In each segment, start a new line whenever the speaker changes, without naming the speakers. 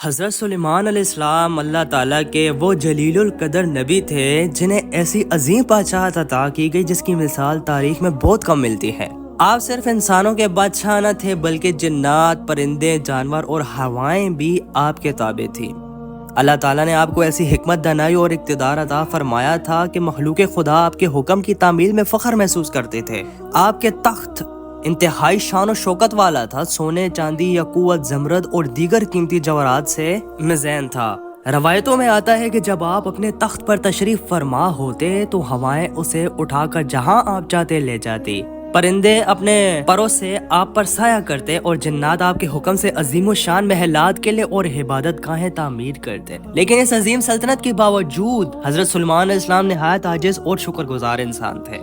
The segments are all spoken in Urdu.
حضرت سلیمان علیہ السلام اللہ تعالیٰ کے وہ جلیل القدر نبی تھے جنہیں ایسی عظیم بادشاہت عطا کی گئی جس کی مثال تاریخ میں بہت کم ملتی ہے۔ آپ صرف انسانوں کے بادشاہ نہ تھے بلکہ جنات، پرندے، جانور اور ہوائیں بھی آپ کے تابع تھی۔ اللہ تعالیٰ نے آپ کو ایسی حکمت، دانائی اور اقتدار عطا فرمایا تھا کہ مخلوق خدا آپ کے حکم کی تعمیل میں فخر محسوس کرتے تھے۔ آپ کے تخت انتہائی شان و شوکت والا تھا، سونے، چاندی، یاقوت، زمرد اور دیگر قیمتی جواہرات سے مزین تھا۔ روایتوں میں آتا ہے کہ جب آپ اپنے تخت پر تشریف فرما ہوتے تو ہوائیں اسے اٹھا کر جہاں آپ چاہتے لے جاتی، پرندے اپنے پروں سے آپ پر سایہ کرتے اور جنات آپ کے حکم سے عظیم و شان محلات، قلعے اور عبادت گاہیں تعمیر کرتے۔ لیکن اس عظیم سلطنت کے باوجود حضرت سلیمان علیہ السلام نہایت عاجز اور شکر گزار انسان تھے۔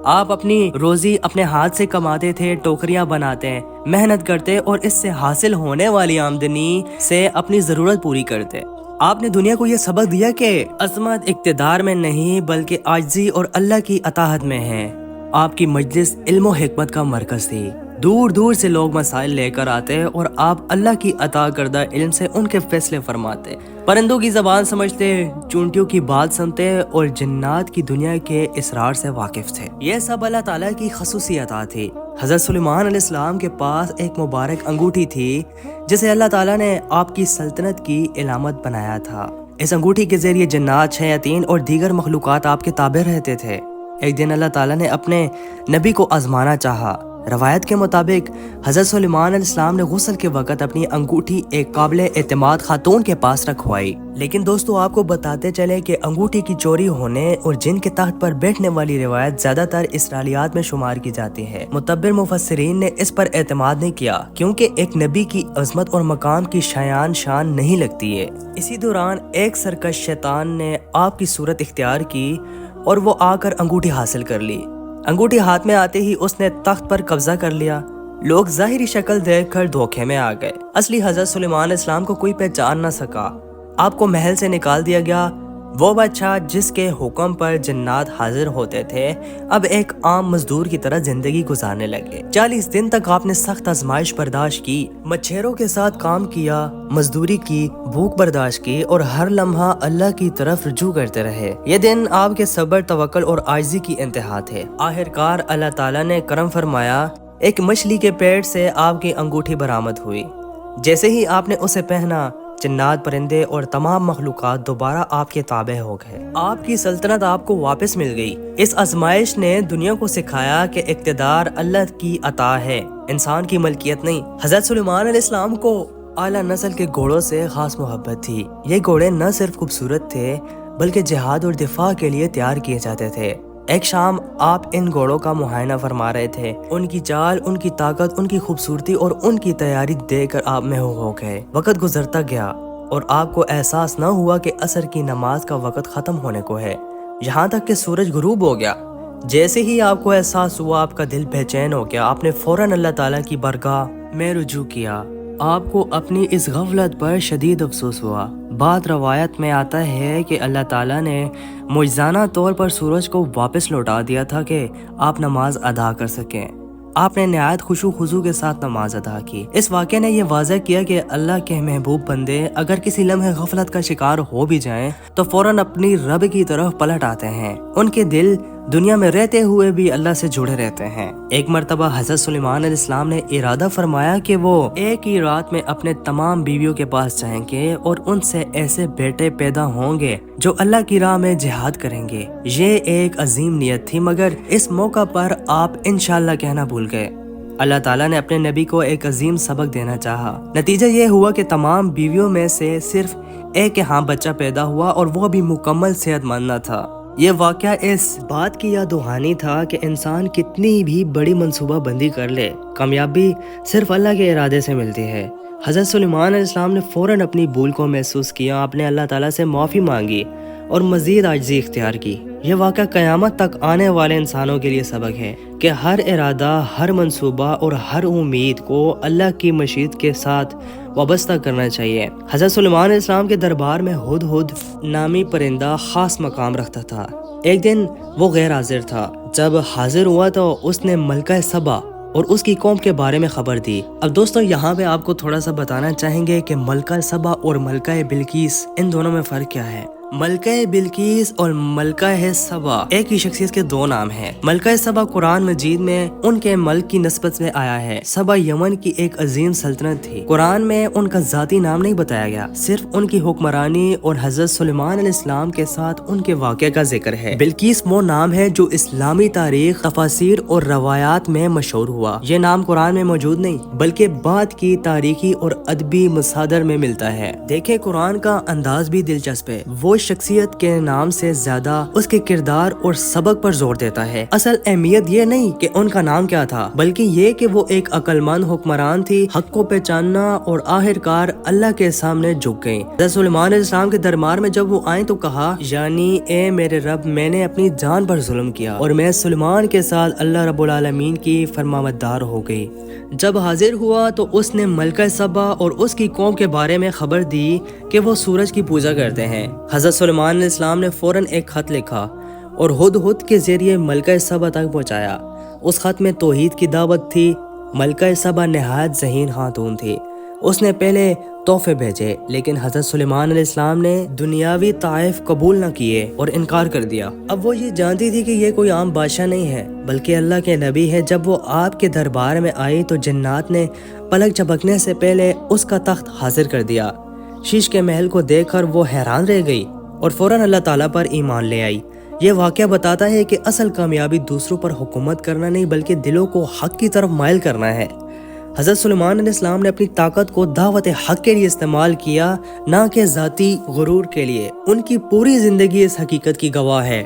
آپ اپنی روزی اپنے ہاتھ سے کماتے تھے، ٹوکریاں بناتے، محنت کرتے اور اس سے حاصل ہونے والی آمدنی سے اپنی ضرورت پوری کرتے۔ آپ نے دنیا کو یہ سبق دیا کہ عظمت اقتدار میں نہیں بلکہ عاجزی اور اللہ کی اطاعت میں ہے۔ آپ کی مجلس علم و حکمت کا مرکز تھی، دور دور سے لوگ مسائل لے کر آتے اور آپ اللہ کی عطا کردہ علم سے ان کے فیصلے فرماتے، پرندوں کی زبان سمجھتے، چونٹیوں کی بات سنتے اور جنات کی دنیا کے اسرار سے واقف تھے۔ یہ سب اللہ تعالیٰ کی خصوصی عطا تھی۔ حضرت سلیمان علیہ السلام کے پاس ایک مبارک انگوٹھی تھی جسے اللہ تعالیٰ نے آپ کی سلطنت کی علامت بنایا تھا۔ اس انگوٹھی کے ذریعے جنات، شیاطین اور دیگر مخلوقات آپ کے تابع رہتے تھے۔ ایک دن اللہ تعالیٰ نے اپنے نبی کو آزمانا چاہا۔ روایت کے مطابق حضرت سلیمان علیہ السلام نے غسل کے وقت اپنی انگوٹھی ایک قابل اعتماد خاتون کے پاس رکھوائی۔ لیکن دوستو، آپ کو بتاتے چلے کہ انگوٹھی کی چوری ہونے اور جن کے تخت پر بیٹھنے والی روایت زیادہ تر اسرائیلیات میں شمار کی جاتی ہے۔ معتبر مفسرین نے اس پر اعتماد نہیں کیا کیونکہ ایک نبی کی عظمت اور مقام کی شان نہیں لگتی ہے۔ اسی دوران ایک سرکش شیطان نے آپ کی صورت اختیار کی اور وہ آ کر انگوٹھی حاصل کر لی۔ انگوٹھی ہاتھ میں آتے ہی اس نے تخت پر قبضہ کر لیا۔ لوگ ظاہری شکل دیکھ کر دھوکے میں آ گئے۔ اصلی حضرت سلیمان علیہ السلام کو کوئی پہچان نہ سکا۔ آپ کو محل سے نکال دیا گیا۔ وہ بادشاہ جس کے حکم پر جنات حاضر ہوتے تھے اب ایک عام مزدور کی طرح زندگی گزارنے لگے۔ 40 دن تک آپ نے سخت آزمائش برداشت کی، مچھروں کے ساتھ کام کیا، مزدوری کی، بھوک برداشت کی اور ہر لمحہ اللہ کی طرف رجوع کرتے رہے۔ یہ دن آپ کے صبر، توکل اور عاجزی کی انتہا تھے۔ آخرکار اللہ تعالیٰ نے کرم فرمایا، ایک مچھلی کے پیٹ سے آپ کی انگوٹھی برآمد ہوئی۔ جیسے ہی آپ نے اسے پہنا، جنات، پرندے اور تمام مخلوقات دوبارہ آپ کے تابع ہو گئے۔ آپ کی سلطنت آپ کو واپس مل گئی۔ اس آزمائش نے دنیا کو سکھایا کہ اقتدار اللہ کی عطا ہے، انسان کی ملکیت نہیں۔ حضرت سلیمان علیہ السلام کو اعلیٰ نسل کے گھوڑوں سے خاص محبت تھی۔ یہ گھوڑے نہ صرف خوبصورت تھے بلکہ جہاد اور دفاع کے لیے تیار کیے جاتے تھے۔ ایک شام آپ ان گھوڑوں کا معائنہ فرما رہے تھے۔ ان کی چال، ان کی طاقت، ان کی خوبصورتی اور ان کی تیاری دیکھ کر آپ میں ہو گئے۔ وقت گزرتا گیا اور آپ کو احساس نہ ہوا کہ عصر کی نماز کا وقت ختم ہونے کو ہے، یہاں تک کہ سورج غروب ہو گیا۔ جیسے ہی آپ کو احساس ہوا، آپ کا دل بے چین ہو گیا۔ آپ نے فوراً اللہ تعالیٰ کی بارگاہ میں رجوع کیا۔ آپ کو اپنی اس غفلت پر شدید افسوس ہوا۔ بعض روایت میں آتا ہے کہ اللہ تعالیٰ نے معجزانہ طور پر سورج کو واپس لوٹا دیا تھا کہ آپ نماز ادا کر سکیں۔ آپ نے نہایت خشوع و خضوع کے ساتھ نماز ادا کی۔ اس واقعے نے یہ واضح کیا کہ اللہ کے محبوب بندے اگر کسی لمحے غفلت کا شکار ہو بھی جائیں تو فوراً اپنی رب کی طرف پلٹ آتے ہیں۔ ان کے دل دنیا میں رہتے ہوئے بھی اللہ سے جڑے رہتے ہیں۔ ایک مرتبہ حضرت سلیمان علیہ السلام نے ارادہ فرمایا کہ وہ ایک ہی رات میں اپنے تمام بیویوں کے پاس جائیں گے اور ان سے ایسے بیٹے پیدا ہوں گے جو اللہ کی راہ میں جہاد کریں گے۔ یہ ایک عظیم نیت تھی، مگر اس موقع پر آپ انشاءاللہ کہنا بھول گئے۔ اللہ تعالیٰ نے اپنے نبی کو ایک عظیم سبق دینا چاہا۔ نتیجہ یہ ہوا کہ تمام بیویوں میں سے صرف ایک کے ہاں بچہ پیدا ہوا اور وہ بھی مکمل صحت مند نہ تھا۔ یہ واقعہ اس بات کی یاد دہانی تھا کہ انسان کتنی بھی بڑی منصوبہ بندی کر لے، کامیابی صرف اللہ کے ارادے سے ملتی ہے۔ حضرت سلیمان علیہ السلام نے فوراً اپنی بھول کو محسوس کیا، آپ نے اللہ تعالیٰ سے معافی مانگی اور مزید عاجزی اختیار کی۔ یہ واقعہ قیامت تک آنے والے انسانوں کے لیے سبق ہے کہ ہر ارادہ، ہر منصوبہ اور ہر امید کو اللہ کی مشیت کے ساتھ وابستہ کرنا چاہیے۔ حضرت سلیمان علیہ السلام کے دربار میں ہدہد نامی پرندہ خاص مقام رکھتا تھا۔ ایک دن وہ غیر حاضر تھا۔ جب حاضر ہوا تو اس نے ملکہ سبا اور اس کی قوم کے بارے میں خبر دی۔ اب دوستو یہاں پہ آپ کو تھوڑا سا بتانا چاہیں گے کہ ملکہ سبا اور ملکہ بلقیس ان دونوں میں فرق کیا ہے۔ ملکہ بلقیس اور ملکہ سبا ایک ہی شخصیت کے دو نام ہیں۔ ملکہ سبا قرآن مجید میں ان کے ملک کی نسبت میں آیا ہے۔ سبا یمن کی ایک عظیم سلطنت تھی۔ قرآن میں ان کا ذاتی نام نہیں بتایا گیا، صرف ان کی حکمرانی اور حضرت سلیمان علیہ السلام کے ساتھ ان کے واقعے کا ذکر ہے۔ بلقیس وہ نام ہے جو اسلامی تاریخ، تفاسیر اور روایات میں مشہور ہوا۔ یہ نام قرآن میں موجود نہیں بلکہ بعد کی تاریخی اور ادبی مصادر میں ملتا ہے۔ دیکھیں قرآن کا انداز بھی دلچسپ ہے، وہ شخصیت کے نام سے زیادہ اس کے کردار اور سبق پر زور دیتا ہے۔ اصل اہمیت یہ نہیں کہ ان کا نام کیا تھا بلکہ یہ کہ وہ ایک عقل مند حکمران تھی، حق کو پہچاننا اور آخرکار اللہ کے سامنے جھک گئیں۔ حضرت سلیمان علیہ السلام کے دربار میں جب وہ آئیں تو کہا، یعنی اے میرے رب، میں نے اپنی جان پر ظلم کیا اور میں سلیمان کے ساتھ اللہ رب العالمین کی فرمانبردار ہو گئی۔ جب حاضر ہوا تو اس نے ملکہ سبا اور اس کی قوم کے بارے میں خبر دی کہ وہ سورج کی پوجا کرتے ہیں۔ حضرت سلیمان علیہ السلام نے فوراً ایک خط لکھا اور ہدہد کے ذریعے ملکہ سبا تک پہنچایا۔ اس خط میں توحید کی دعوت تھی۔ ملکہ سبا نہایت ذہین خاتون تھی۔ اس نے پہلے تحفے بھیجے لیکن حضرت سلیمان علیہ السلام نے دنیاوی تحائف قبول نہ کیے اور انکار کر دیا۔ اب وہ یہ جانتی تھی کہ یہ کوئی عام بادشاہ نہیں ہے بلکہ اللہ کے نبی ہے۔ جب وہ آپ کے دربار میں آئی تو جنات نے پلک جھپکنے سے پہلے اس کا تخت حاضر کر دیا۔ شیش کے محل کو دیکھ کر وہ حیران رہ گئی اور فوراً اللہ تعالیٰ پر ایمان لے آئی۔ یہ واقعہ بتاتا ہے کہ اصل کامیابی دوسروں پر حکومت کرنا نہیں بلکہ دلوں کو حق کی طرف مائل کرنا ہے۔ حضرت سلیمان علیہ السلام نے اپنی طاقت کو دعوت حق کے لیے استعمال کیا، نہ کہ ذاتی غرور کے لیے۔ ان کی پوری زندگی اس حقیقت کی گواہ ہے۔